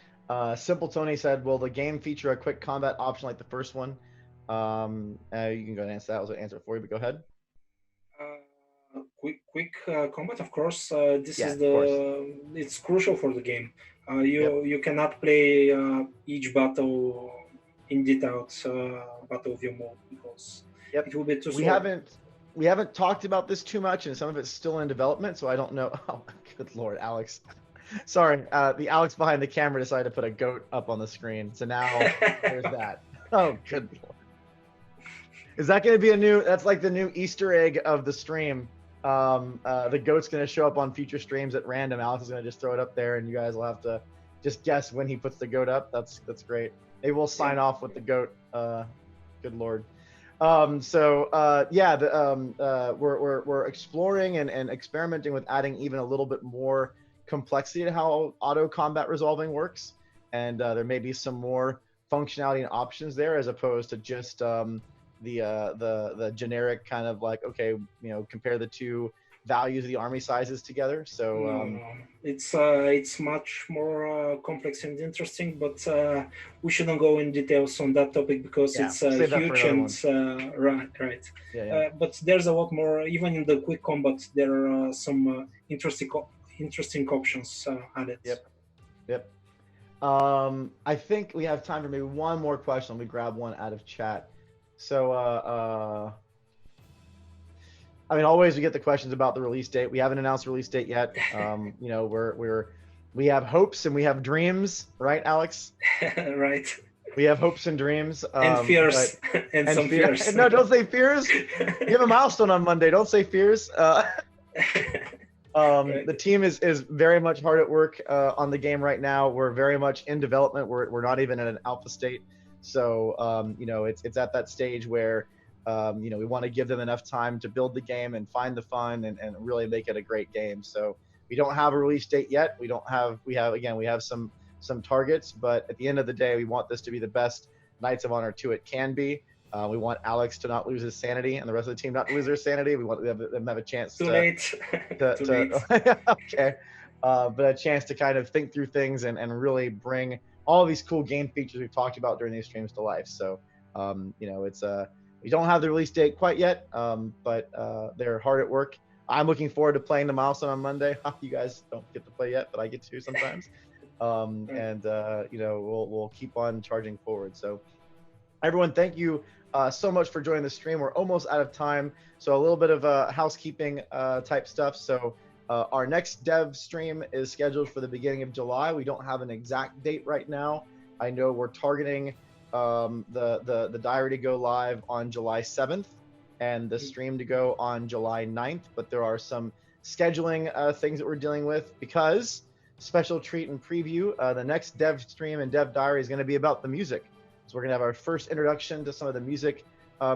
Simple Tony said, "Will the game feature a quick combat option like the first one?" You can go and answer that. I was going to answer it for you, but go ahead. Quick combat, of course. This Yeah, is of course. it's crucial for the game. Yep, You cannot play each battle in detailed battle view mode because yep. it will be too We slow. haven't we haven't talked about this too much, and some of it's still in development, so I don't know. Oh, good Lord, Alex. Sorry, the Alex behind the camera decided to put a goat up on the screen, so now there's that. Oh, good Lord. Is that going to be a new? That's like the new Easter egg of the stream. The goat's going to show up on future streams at random. Alex is going to just throw it up there, and you guys will have to just guess when he puts the goat up. That's great. Maybe we'll sign off with the goat. Good Lord. We're exploring and experimenting with adding even a little bit more complexity to how auto combat resolving works, and there may be some more functionality and options there as opposed to just the generic kind of like, okay, compare the two values of the army sizes together. So No, it's much more complex and interesting, but we shouldn't go in details on that topic because yeah, it's we'll save that for huge another and one. right. Yeah. But there's a lot more. Even in the quick combat, there are some interesting options added. Yep. I think we have time for maybe one more question. Let me grab one out of chat. So, I mean, always we get the questions about the release date. We haven't announced the release date yet. We have hopes and we have dreams, right, Alex? Right. We have hopes and dreams. And fears. and some fears. No, don't say fears. You have a milestone on Monday. Don't say fears. Right. The team is very much hard at work on the game right now. We're very much in development. We're not even in an alpha state. So, it's at that stage where, we want to give them enough time to build the game and find the fun and really make it a great game. So we don't have a release date yet. We have some targets, but at the end of the day, we want this to be the best Knights of Honor 2 it can be. We want Alex to not lose his sanity and the rest of the team not to lose their sanity. We want them to have a chance Too late. Okay. But a chance to kind of think through things and really bring all these cool game features we've talked about during these streams to life. So, we don't have the release date quite yet, but they're hard at work. I'm looking forward to playing the milestone on Monday. You guys don't get to play yet, but I get to sometimes. We'll keep on charging forward. So, everyone, thank you so much for joining the stream. We're almost out of time, so a little bit of housekeeping type stuff. So our next dev stream is scheduled for the beginning of July. We don't have an exact date right now. I know we're targeting the diary to go live on July 7th and the stream to go on July 9th, but there are some scheduling things that we're dealing with because special treat and preview, the next dev stream and dev diary is going to be about the music. So we're going to have our first introduction to some of the music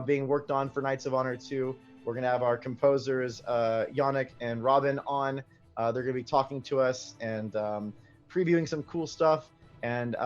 being worked on for Knights of Honor 2. We're going to have our composers, Yannick and Robin, on. They're going to be talking to us and previewing some cool stuff. And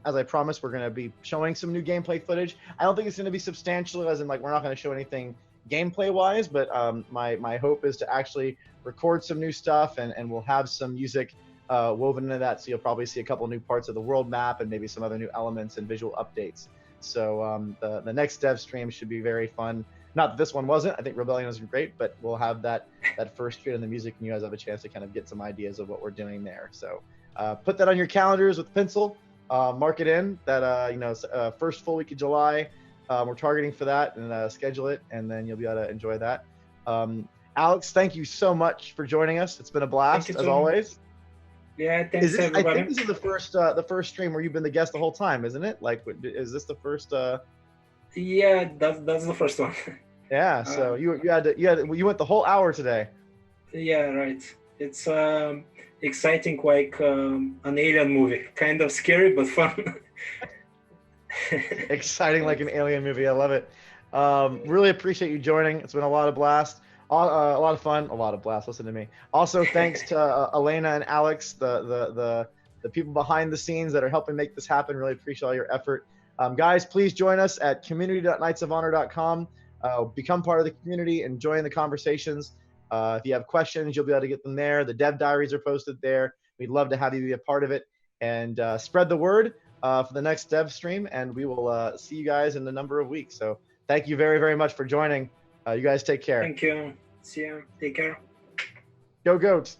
as I promised, we're going to be showing some new gameplay footage. I don't think it's going to be substantial, as in like we're not going to show anything gameplay-wise, but my hope is to actually record some new stuff and we'll have some music woven into that, so you'll probably see a couple new parts of the world map and maybe some other new elements and visual updates. So the next dev stream should be very fun. Not that this one wasn't. I think Rebellion was great, but we'll have that first stream on the music, and you guys have a chance to kind of get some ideas of what we're doing there. So put that on your calendars with pencil. Mark it in that first full week of July. We're targeting for that, and schedule it, and then you'll be able to enjoy that. Alex, thank you so much for joining us. It's been a blast as always. Yeah, thanks everybody. I think this is the first stream where you've been the guest the whole time, isn't it? Like, is this the first? Yeah, that's the first one. Yeah. So you went the whole hour today. Yeah, right. It's exciting, like an alien movie. Kind of scary, but fun. Exciting, like an alien movie. I love it. Really appreciate you joining. It's been a lot of blast, a lot of fun, a lot of blast. Listen to me. Also, thanks to Elena and Alex, the people behind the scenes that are helping make this happen. Really appreciate all your effort. Guys, please join us at community.knightsofhonor.com. Become part of the community and join the conversations. If you have questions, you'll be able to get them there. The dev diaries are posted there. We'd love to have you be a part of it, and spread the word for the next dev stream. And we will see you guys in a number of weeks. So thank you very, very much for joining. You guys take care. Thank you. See you. Take care. Go Goats.